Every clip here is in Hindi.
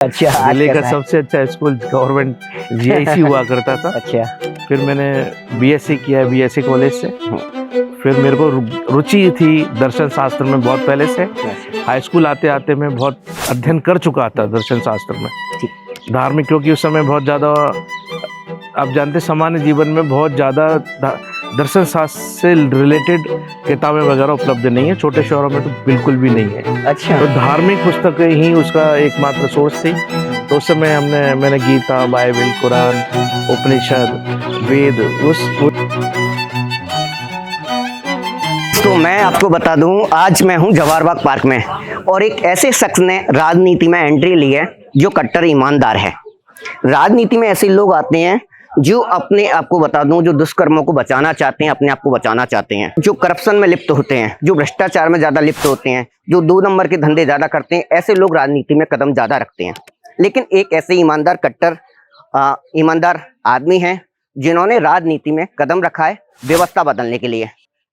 अच्छा, आज दिल्ली का कैसा है? सबसे अच्छा स्कूल गवर्नमेंट जीआईसी हुआ करता था। अच्छा। फिर मैंने बीएससी किया बीएससी कॉलेज से। फिर मेरे को रुचि थी दर्शन शास्त्र में बहुत पहले से। हाई स्कूल आते आते मैं बहुत अध्ययन कर चुका था दर्शन शास्त्र में, धार्मिक, क्योंकि उस समय बहुत ज़्यादा, आप जानते, सामान्य जीवन में बहुत ज़्यादा दर्शन शास्त्र से रिलेटेड किताबें वगैरह उपलब्ध नहीं है, छोटे शहरों में तो बिल्कुल भी नहीं है। अच्छा। तो धार्मिक पुस्तकें ही उसका एकमात्र सोर्स थी। तो उस समय मैंने गीता, बाइबल, कुरान, उपनिषद, वेद तो मैं आपको बता दूं, आज मैं हूं जवाहर पार्क में और एक ऐसे शख्स ने राजनीति में एंट्री ली है जो कट्टर ईमानदार है। राजनीति में ऐसे लोग आते हैं जो अपने आप को बता दूं, जो दुष्कर्मों को बचाना चाहते हैं, अपने आप को बचाना चाहते हैं, जो करप्शन में लिप्त होते हैं, जो भ्रष्टाचार में ज्यादा लिप्त होते हैं, जो 2 नंबर के धंधे ज्यादा करते हैं, ऐसे लोग राजनीति में कदम ज्यादा रखते हैं। लेकिन एक ऐसे ईमानदार कट्टर ईमानदार आदमी हैं जिन्होंने राजनीति में कदम रखा है व्यवस्था बदलने के लिए।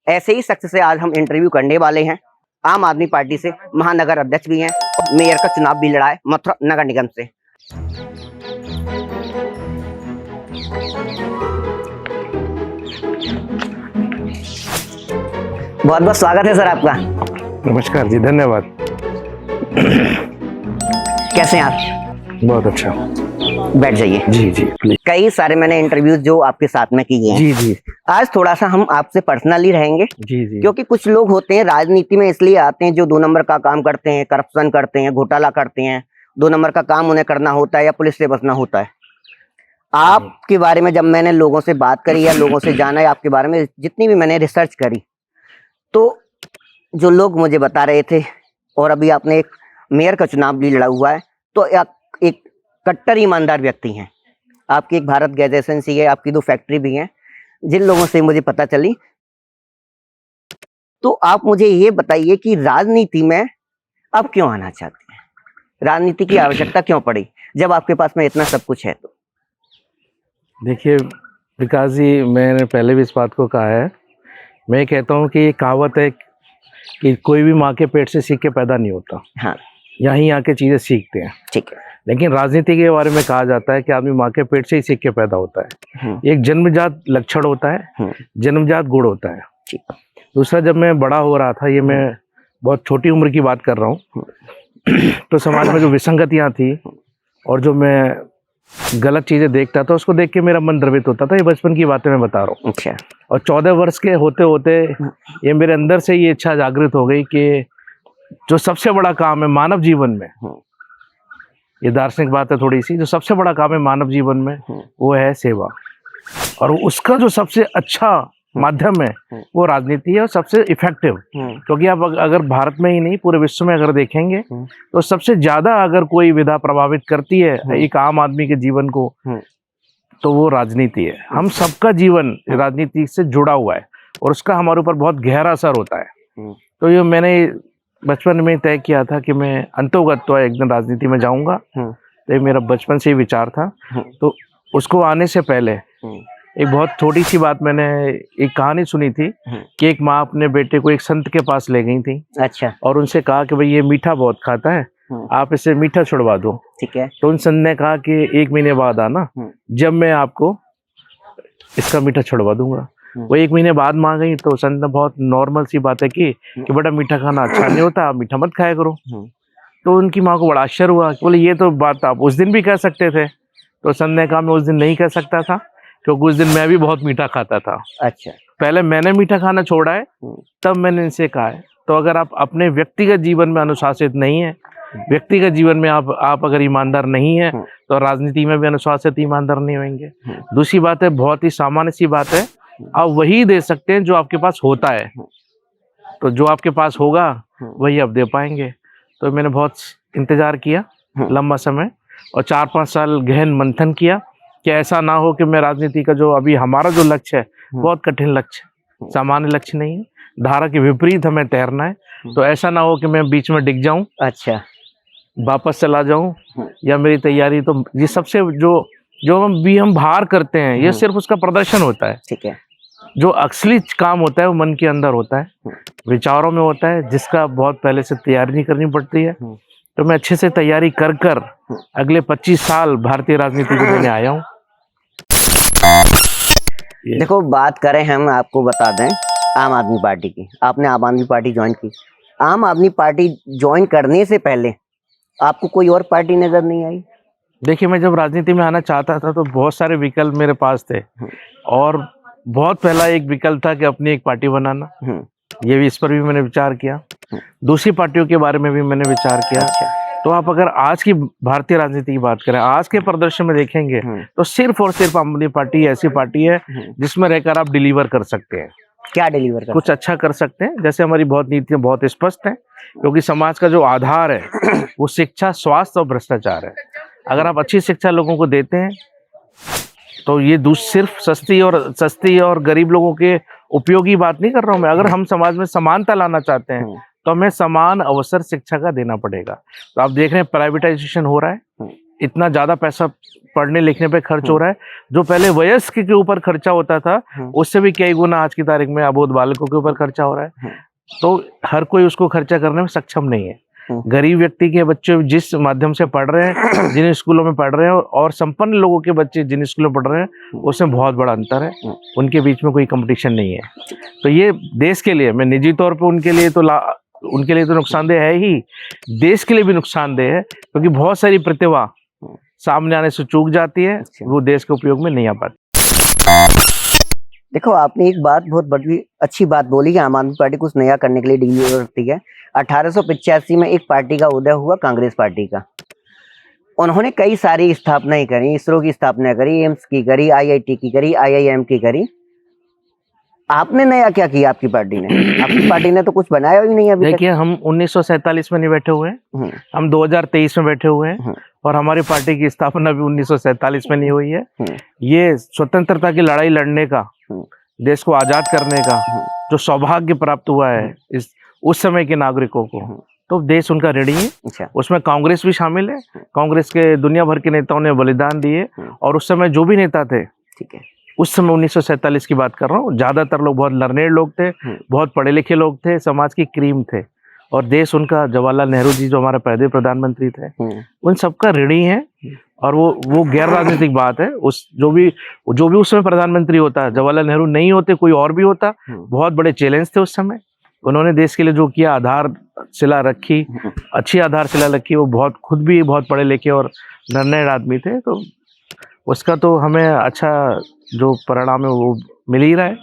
ऐसे ही शख्स से आज हम इंटरव्यू करने वाले हैं। आम आदमी पार्टी से महानगर अध्यक्ष भी हैं, मेयर का चुनाव भी लड़ा है मथुरा नगर निगम से। बहुत बहुत स्वागत है सर आपका। नमस्कार जी, धन्यवाद। कैसे हैं आप? बहुत अच्छा, बैठ जाइए। जी जी प्लीज। कई सारे मैंने इंटरव्यूज जो आपके साथ में किए हैं। जी जी आज थोड़ा सा हम आपसे पर्सनली रहेंगे। जी जी। क्योंकि कुछ लोग होते हैं राजनीति में इसलिए आते हैं जो 2 नंबर का काम करते हैं, करप्शन करते हैं, घोटाला करते हैं, 2 नंबर का काम उन्हें करना होता है या पुलिस से बचना होता है। आपके बारे में जब मैंने लोगों से बात करी या लोगों से जाना है आपके बारे में, जितनी भी मैंने रिसर्च करी, तो जो लोग मुझे बता रहे थे, और अभी आपने एक मेयर का चुनाव भी लड़ा हुआ है, तो एक कट्टर ईमानदार व्यक्ति हैं। आपकी एक भारत गैस एजेंसी है, आपकी 2 फैक्ट्री भी हैं, जिन लोगों से मुझे पता चली। तो आप मुझे ये बताइए कि राजनीति में आप क्यों आना चाहते हैं? राजनीति की आवश्यकता क्यों पड़ी जब आपके पास में इतना सब कुछ है? तो देखिए विकास जी, मैंने पहले भी इस बात को कहा है। मैं कहता हूँ कि ये कहावत है कि कोई भी माँ के पेट से सीख के पैदा नहीं होता। हाँ, यहीं आके चीज़ें सीखते हैं। ठीक है। लेकिन राजनीति के बारे में कहा जाता है कि आदमी माँ के पेट से ही सीख के पैदा होता है। एक जन्मजात लक्षण होता है, जन्मजात गुण होता है। दूसरा, जब मैं बड़ा हो रहा था, ये मैं बहुत छोटी उम्र की बात कर रहा हूँ, तो समाज में जो विसंगतियाँ थी और जो मैं गलत चीज़ें देखता था, उसको देख के मेरा मन द्रवित होता था। ये बचपन की बातें मैं बता रहा हूँ। अच्छा। और 14 वर्ष के होते होते ये मेरे अंदर से ये इच्छा जागृत हो गई कि जो सबसे बड़ा काम है मानव जीवन में, ये दार्शनिक बात है थोड़ी सी, जो सबसे बड़ा काम है मानव जीवन में वो है सेवा, और उसका जो सबसे अच्छा माध्यम है वो राजनीति है, और सबसे इफेक्टिव। क्योंकि आप अगर भारत में ही नहीं पूरे विश्व में अगर देखेंगे तो सबसे ज्यादा अगर कोई विधा प्रभावित करती है एक आम आदमी के जीवन को, तो वो राजनीति है। हम सबका जीवन राजनीति से जुड़ा हुआ है और उसका हमारे ऊपर बहुत गहरा असर होता है। तो ये मैंने बचपन में तय किया था कि मैं अंतोगत तो एक दिन राजनीति में जाऊंगा। तो ये मेरा बचपन से ही विचार था। तो उसको आने से पहले एक बहुत छोटी सी बात, मैंने एक कहानी सुनी थी कि एक माँ अपने बेटे को एक संत के पास ले गई थी। अच्छा। और उनसे कहा कि भाई ये मीठा बहुत खाता है, आप इसे मीठा छुड़वा दो। ठीक है। तो उन संत ने कहा कि 1 महीने बाद आना, जब मैं आपको इसका मीठा छुड़वा दूंगा। वो 1 महीने बाद मां गई, तो संत ने बहुत नॉर्मल सी बातें की कि बेटा मीठा खाना अच्छा नहीं होता, आप मीठा मत खाया करो। तो उनकी माँ को बड़ा आश्चर्य हुआ, बोले ये तो बात आप उस दिन भी कह सकते थे। तो संत ने कहा मैं उस दिन नहीं कह सकता था, क्योंकि उस दिन मैं भी बहुत मीठा खाता था। अच्छा। पहले मैंने मीठा खाना छोड़ा है, तब मैंने इनसे कहा है। तो अगर आप अपने व्यक्तिगत जीवन में अनुशासित नहीं है, व्यक्तिगत जीवन में आप अगर ईमानदार नहीं है, तो राजनीति में भी अनुशासित ईमानदार नहीं होंगे। दूसरी बात है, बहुत ही सामान्य सी बात है, आप वही दे सकते हैं जो आपके पास होता है। तो जो आपके पास होगा वही आप दे पाएंगे। तो मैंने बहुत इंतजार किया लंबा समय, और 4-5 साल गहन मंथन किया कि ऐसा ना हो कि मैं राजनीति का जो अभी हमारा जो लक्ष्य है बहुत कठिन लक्ष्य, सामान्य लक्ष्य नहीं है, धारा के विपरीत हमें तैरना है। तो ऐसा ना हो कि मैं बीच में डिग जाऊं, अच्छा, वापस चला जाऊं, या मेरी तैयारी, तो ये सबसे जो हम बाहर करते हैं ये सिर्फ उसका प्रदर्शन होता है। ठीक है। जो असली काम होता है वो मन के अंदर होता है, विचारों में होता है, जिसका बहुत पहले से तैयारी नहीं करनी पड़ती है। तो मैं अच्छे से तैयारी कर कर अगले 25 साल भारतीय राजनीति को देने आया हूँ। देखो, बात करें हम, आपको बता दें आम आदमी पार्टी की। आपने आम आदमी पार्टी ज्वाइन की। आम आदमी पार्टी ज्वाइन करने से पहले आपको कोई और पार्टी नजर नहीं आई? देखिए, मैं जब राजनीति में आना चाहता था तो बहुत सारे विकल्प मेरे पास थे, और बहुत पहला एक विकल्प था कि अपनी एक पार्टी बनाना। ये भी, इस पर भी मैंने विचार किया। दूसरी पार्टियों के बारे में भी मैंने विचार किया। तो आप अगर आज की भारतीय राजनीति की बात करें, आज के प्रदर्शन में देखेंगे तो सिर्फ और सिर्फ आम आदमी पार्टी ऐसी पार्टी है जिसमें रहकर आप डिलीवर कर सकते हैं। क्या डिलीवर कर? कुछ अच्छा कर सकते हैं। जैसे हमारी बहुत नीतियां बहुत स्पष्ट हैं, क्योंकि समाज का जो आधार है वो शिक्षा, स्वास्थ्य और भ्रष्टाचार है। अगर आप अच्छी शिक्षा लोगों को देते हैं तो ये सिर्फ सस्ती और गरीब लोगों के उपयोगी बात नहीं कर रहा हूं मैं। अगर हम समाज में समानता लाना चाहते हैं तो हमें समान अवसर शिक्षा का देना पड़ेगा। तो आप देख रहे हैं प्राइवेटाइजेशन हो रहा है, इतना ज्यादा पैसा पढ़ने लिखने पे खर्च हो रहा है। जो पहले वयस्क के ऊपर खर्चा होता था उससे भी कई गुना आज की तारीख में अबोध बालकों के ऊपर खर्चा हो रहा है। तो हर कोई उसको खर्चा करने में सक्षम नहीं है। गरीब व्यक्ति के बच्चे जिस माध्यम से पढ़ रहे हैं, जिन स्कूलों में पढ़ रहे हैं, और संपन्न लोगों के बच्चे जिन स्कूलों में पढ़ रहे हैं, उसमें बहुत बड़ा अंतर है। उनके बीच में कोई कंपटीशन नहीं है। तो ये देश के लिए, मैं निजी तौर पे उनके लिए तो नुकसानदेह है ही, देश के लिए भी नुकसानदेह है, क्योंकि बहुत सारी प्रतिभा सामने आने से चूक जाती है, वो देश के उपयोग में नहीं आ पाती। देखो, आपने एक बात, बहुत बड़ी अच्छी बात बोली कि आम आदमी पार्टी कुछ नया करने के लिए डिलीवर करती है। 1885 में एक पार्टी का उदय हुआ, कांग्रेस पार्टी का। उन्होंने कई सारी स्थापनाएं करी, इसरो की स्थापना करी, एम्स की करी, IIT की करी, IIM की करी। आपने नया क्या किया? आपकी पार्टी ने? आपकी पार्टी ने तो कुछ बनाया ही नहीं अभी तक। देखिए, हम 1947 में नहीं बैठे हुए हैं, हम 2023 में बैठे हुए हैं, और हमारी पार्टी की स्थापना भी 1947 में नहीं हुई है। ये स्वतंत्रता की लड़ाई लड़ने का, देश को आजाद करने का जो सौभाग्य प्राप्त हुआ है उस समय के नागरिकों को, तो देश उनका ऋणी है। उसमें कांग्रेस भी शामिल है। कांग्रेस के दुनिया भर के नेताओं ने बलिदान दिए, और उस समय जो भी नेता थे, ठीक है, उस समय 1947 की बात कर रहा हूँ, ज्यादातर लोग बहुत लर्नेड लोग थे, बहुत पढ़े लिखे लोग थे, समाज की क्रीम थे, और देश उनका, जवाहरलाल नेहरू जी जो हमारे पहले प्रधानमंत्री थे, उन सबका ऋणी है। और वो गैर राजनीतिक बात है। जो भी उस समय प्रधानमंत्री होता, जवाहरलाल नेहरू नहीं होते, कोई और भी होता, बहुत बड़े चैलेंज थे उस समय। उन्होंने देश के लिए जो किया, आधारशिला रखी, अच्छी आधारशिला रखी। वो खुद भी बहुत पढ़े लिखे और लर्नेड आदमी थे, तो उसका तो हमें अच्छा जो परिणाम है वो मिल ही रहा है।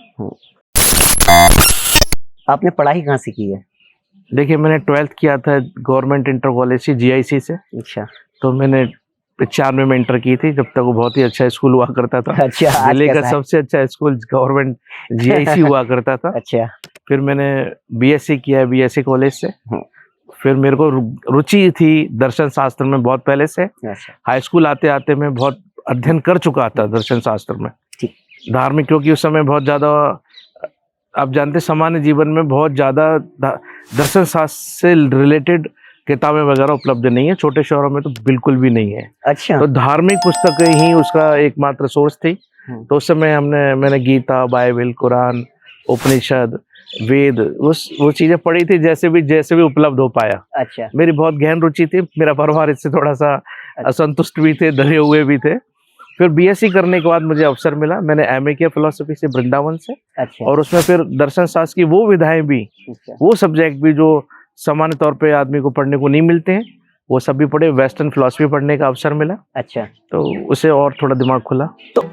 आपने पढ़ाई कहाँ से की है? देखिए, मैंने 12th किया था गवर्नमेंट इंटर कॉलेज GIC से। अच्छा। तो मैंने 95 में इंटर की थी, जब तक वो बहुत ही अच्छा स्कूल हुआ करता था। अच्छा, दिल्ली का सबसे अच्छा स्कूल गवर्नमेंट GIC हुआ करता था। अच्छा। फिर मैंने BSc किया है BSc कॉलेज से। फिर मेरे को रुचि थी दर्शन शास्त्र में बहुत पहले से। हाई स्कूल आते आते मैं बहुत अध्ययन कर चुका था दर्शन शास्त्र में, धार्मिक, क्योंकि उस समय बहुत ज्यादा, आप जानते, सामान्य जीवन में बहुत ज्यादा दर्शन शास्त्र से रिलेटेड किताबें वगैरह उपलब्ध नहीं है, छोटे शहरों में तो बिल्कुल भी नहीं है। अच्छा। तो धार्मिक पुस्तकें ही उसका एकमात्र सोर्स थी। तो उस समय मैंने गीता, बाइबल, कुरान, उपनिषद, वेद, वो चीजें पढ़ी थी जैसे भी उपलब्ध हो पाया। अच्छा। मेरी बहुत गहन रुचि थी। मेरा परिवार इससे थोड़ा सा असंतुष्ट भी थे, डरे हुए भी थे। फिर BSc करने के बाद मुझे अवसर मिला, मैंने MA किया फिलोसफी से वृंदावन से। अच्छा। और उसमें फिर दर्शन शास्त्र की वो विधाएं भी, वो सब्जेक्ट भी जो सामान्य तौर पे आदमी को पढ़ने को नहीं मिलते हैं, वो सब भी पढ़े। वेस्टर्न फिलोसफी पढ़ने का अवसर मिला। अच्छा। तो उसे और थोड़ा दिमाग खुला। तो